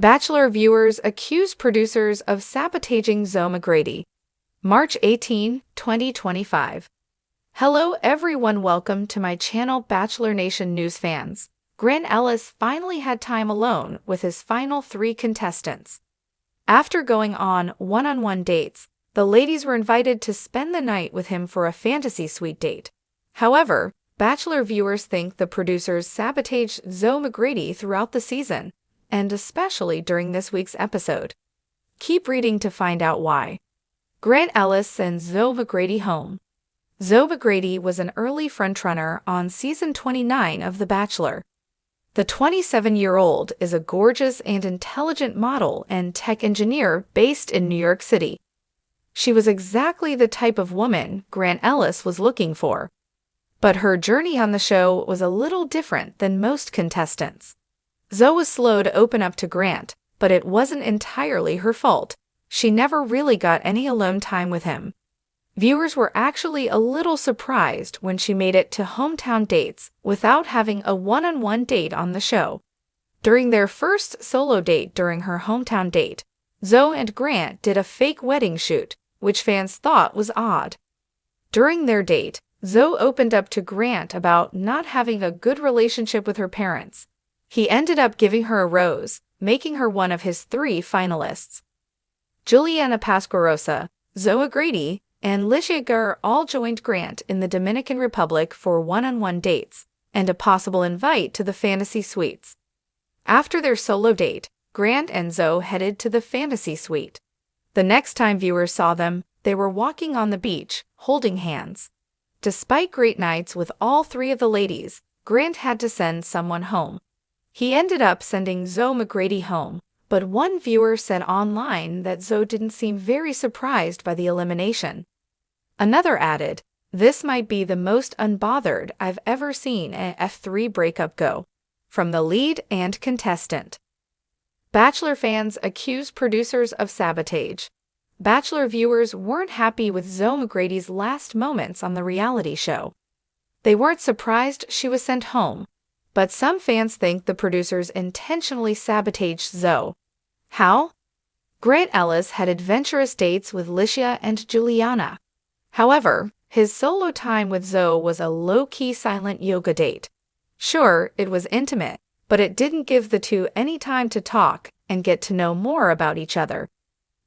Bachelor viewers accuse producers of sabotaging Zoe McGrady. March 18, 2025. Hello everyone, welcome to my channel Bachelor Nation News fans. Grant Ellis finally had time alone with his final 3 contestants. After going on one-on-one dates, the ladies were invited to spend the night with him for a fantasy suite date. However, Bachelor viewers think the producers sabotaged Zoe McGrady throughout the season, and especially during this week's episode. Keep reading to find out why. Grant Ellis sends Zoe McGrady home. Zoe McGrady was an early frontrunner on season 29 of The Bachelor. The 27-year-old is a gorgeous and intelligent model and tech engineer based in New York City. She was exactly the type of woman Grant Ellis was looking for. But her journey on the show was a little different than most contestants. Zoe was slow to open up to Grant, but it wasn't entirely her fault. She never really got any alone time with him. Viewers were actually a little surprised when she made it to hometown dates without having a one-on-one date on the show. During their first solo date during her hometown date, Zoe and Grant did a fake wedding shoot, which fans thought was odd. During their date, Zoe opened up to Grant about not having a good relationship with her parents. He ended up giving her a rose, making her one of his 3 finalists. Juliana Pasquarosa, Zoe McGrady, and Licia Gar all joined Grant in the Dominican Republic for one-on-one dates and a possible invite to the fantasy suites. After their solo date, Grant and Zoe headed to the fantasy suite. The next time viewers saw them, they were walking on the beach, holding hands. Despite great nights with all 3 of the ladies, Grant had to send someone home. He ended up sending Zoe McGrady home, but one viewer said online that Zoe didn't seem very surprised by the elimination. Another added, "This might be the most unbothered I've ever seen an F3 breakup go," from the lead and contestant. Bachelor fans accuse producers of sabotage. Bachelor viewers weren't happy with Zoe McGrady's last moments on the reality show. They weren't surprised she was sent home, but some fans think the producers intentionally sabotaged Zoe. How? Grant Ellis had adventurous dates with Licia and Juliana. However, his solo time with Zoe was a low-key silent yoga date. Sure, it was intimate, but it didn't give the two any time to talk and get to know more about each other.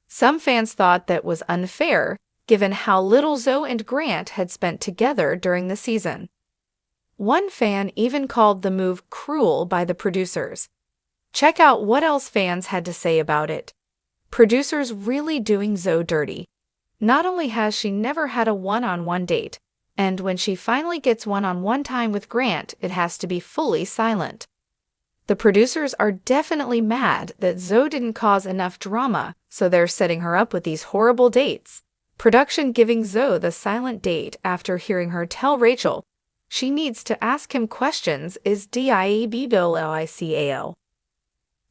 Some fans thought that was unfair, given how little Zoe and Grant had spent together during the season. One fan even called the move cruel by the producers. Check out what else fans had to say about it. Producers really doing Zoe dirty. Not only has she never had a one-on-one date, and when she finally gets one-on-one time with Grant, it has to be fully silent. The producers are definitely mad that Zoe didn't cause enough drama, so they're setting her up with these horrible dates. Production giving Zoe the silent date after hearing her tell Rachel she needs to ask him questions is diabolical.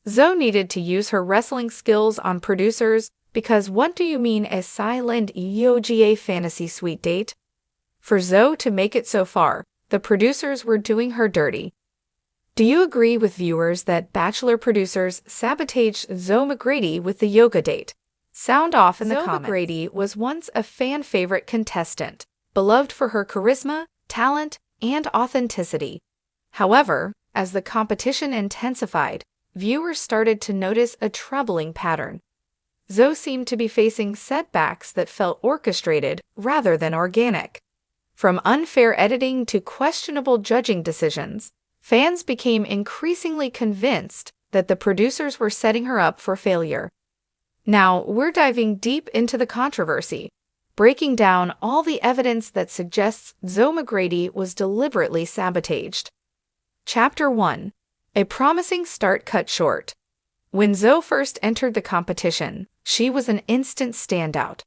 Zoe needed to use her wrestling skills on producers because what do you mean a silent yoga fantasy suite date? For Zoe to make it so far, the producers were doing her dirty. Do you agree with viewers that Bachelor producers sabotaged Zoe McGrady with the yoga date? Sound off in the comments. Zoe McGrady was once a fan favorite contestant, beloved for her charisma, talent, and authenticity. However, as the competition intensified, viewers started to notice a troubling pattern. Zoe seemed to be facing setbacks that felt orchestrated rather than organic. From unfair editing to questionable judging decisions, fans became increasingly convinced that the producers were setting her up for failure. Now, we're diving deep into the controversy, breaking down all the evidence that suggests Zoe McGrady was deliberately sabotaged. Chapter 1. A promising start cut short. When Zoe first entered the competition, she was an instant standout.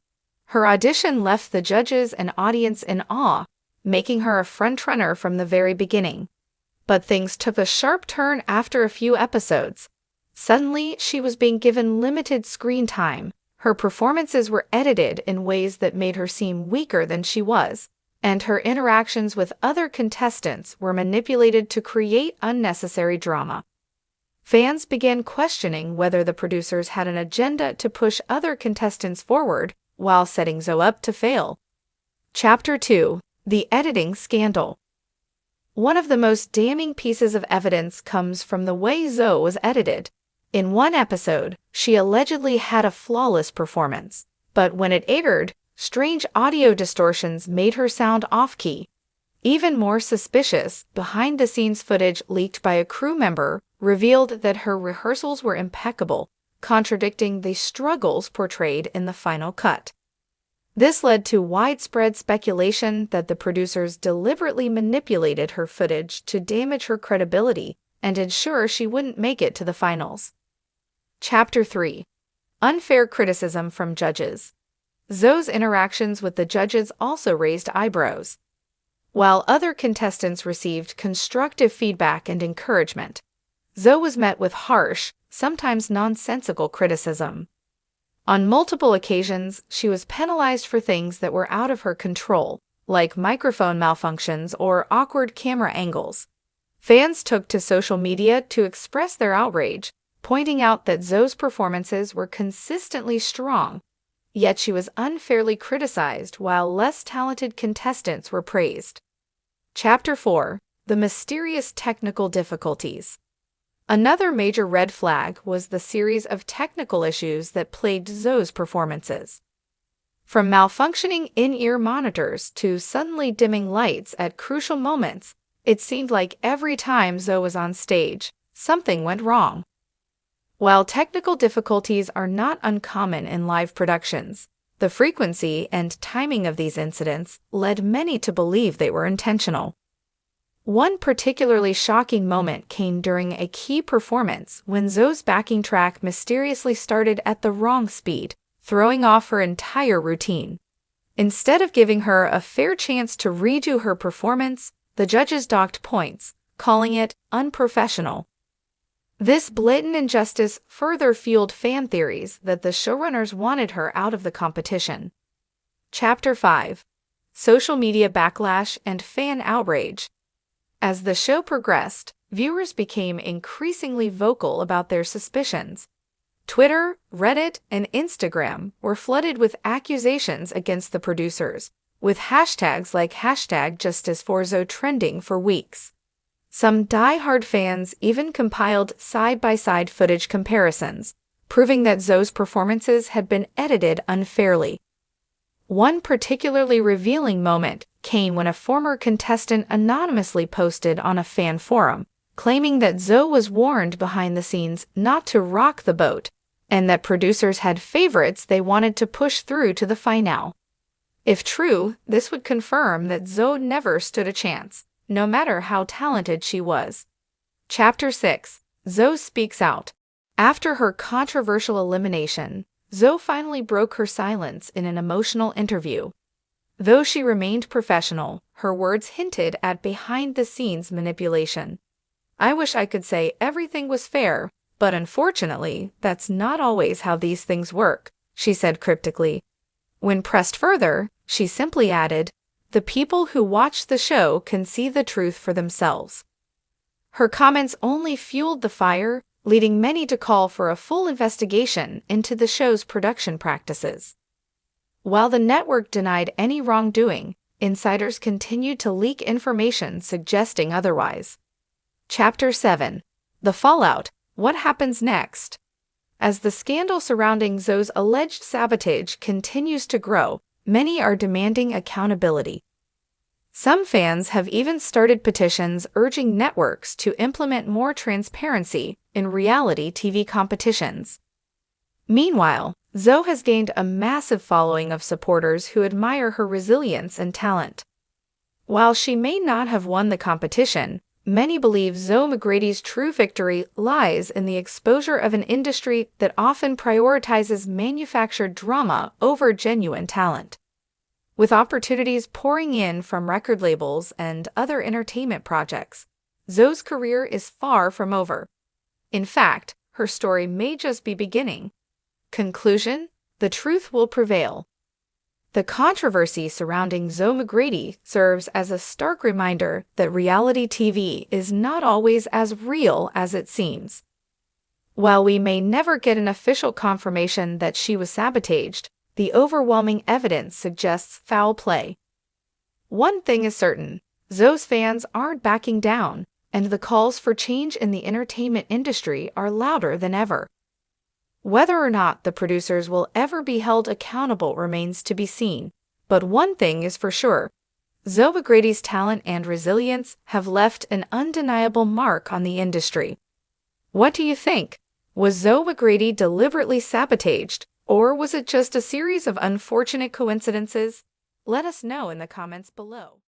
Her audition left the judges and audience in awe, making her a frontrunner from the very beginning. But things took a sharp turn after a few episodes. Suddenly, she was being given limited screen time. Her performances were edited in ways that made her seem weaker than she was, and her interactions with other contestants were manipulated to create unnecessary drama. Fans began questioning whether the producers had an agenda to push other contestants forward while setting Zoe up to fail. Chapter 2: The Editing Scandal. One of the most damning pieces of evidence comes from the way Zoe was edited. In one episode, she allegedly had a flawless performance, but when it aired, strange audio distortions made her sound off-key. Even more suspicious, behind-the-scenes footage leaked by a crew member revealed that her rehearsals were impeccable, contradicting the struggles portrayed in the final cut. This led to widespread speculation that the producers deliberately manipulated her footage to damage her credibility and ensure she wouldn't make it to the finals. Chapter 3: Unfair Criticism from Judges. Zoe's interactions with the judges also raised eyebrows. While other contestants received constructive feedback and encouragement, Zoe was met with harsh, sometimes nonsensical criticism. On multiple occasions, she was penalized for things that were out of her control, like microphone malfunctions or awkward camera angles. Fans took to social media to express their outrage, pointing out that Zoe's performances were consistently strong, yet she was unfairly criticized while less talented contestants were praised. Chapter 4: The Mysterious Technical Difficulties. Another major red flag was the series of technical issues that plagued Zoe's performances. From malfunctioning in-ear monitors to suddenly dimming lights at crucial moments, it seemed like every time Zoe was on stage, something went wrong. While technical difficulties are not uncommon in live productions, the frequency and timing of these incidents led many to believe they were intentional. One particularly shocking moment came during a key performance when Zoe's backing track mysteriously started at the wrong speed, throwing off her entire routine. Instead of giving her a fair chance to redo her performance, the judges docked points, calling it unprofessional. This blatant injustice further fueled fan theories that the showrunners wanted her out of the competition. Chapter 5: Social Media Backlash and Fan Outrage. As the show progressed, viewers became increasingly vocal about their suspicions. Twitter, Reddit, and Instagram were flooded with accusations against the producers, with hashtags like #JusticeForZoe trending for weeks. Some die-hard fans even compiled side-by-side footage comparisons, proving that Zoe's performances had been edited unfairly. One particularly revealing moment came when a former contestant anonymously posted on a fan forum, claiming that Zoe was warned behind the scenes not to rock the boat, and that producers had favorites they wanted to push through to the finale. If true, this would confirm that Zoe never stood a chance, no matter how talented she was. Chapter 6: Zoe Speaks Out. After her controversial elimination, Zoe finally broke her silence in an emotional interview. Though she remained professional, her words hinted at behind-the-scenes manipulation. "I wish I could say everything was fair, but unfortunately, that's not always how these things work," she said cryptically. When pressed further, she simply added, "The people who watch the show can see the truth for themselves." Her comments only fueled the fire, leading many to call for a full investigation into the show's production practices. While the network denied any wrongdoing, insiders continued to leak information suggesting otherwise. Chapter 7: The Fallout. What happens next? As the scandal surrounding Zoe's alleged sabotage continues to grow, many are demanding accountability. Some fans have even started petitions urging networks to implement more transparency in reality TV competitions. Meanwhile, Zoe has gained a massive following of supporters who admire her resilience and talent. While she may not have won the competition, many believe Zoe McGrady's true victory lies in the exposure of an industry that often prioritizes manufactured drama over genuine talent. With opportunities pouring in from record labels and other entertainment projects, Zoe's career is far from over. In fact, her story may just be beginning. Conclusion: the truth will prevail. The controversy surrounding Zoe McGrady serves as a stark reminder that reality TV is not always as real as it seems. While we may never get an official confirmation that she was sabotaged, the overwhelming evidence suggests foul play. One thing is certain, Zoe's fans aren't backing down, and the calls for change in the entertainment industry are louder than ever. Whether or not the producers will ever be held accountable remains to be seen, but one thing is for sure. Zoe McGrady's talent and resilience have left an undeniable mark on the industry. What do you think? Was Zoe McGrady deliberately sabotaged, or was it just a series of unfortunate coincidences? Let us know in the comments below.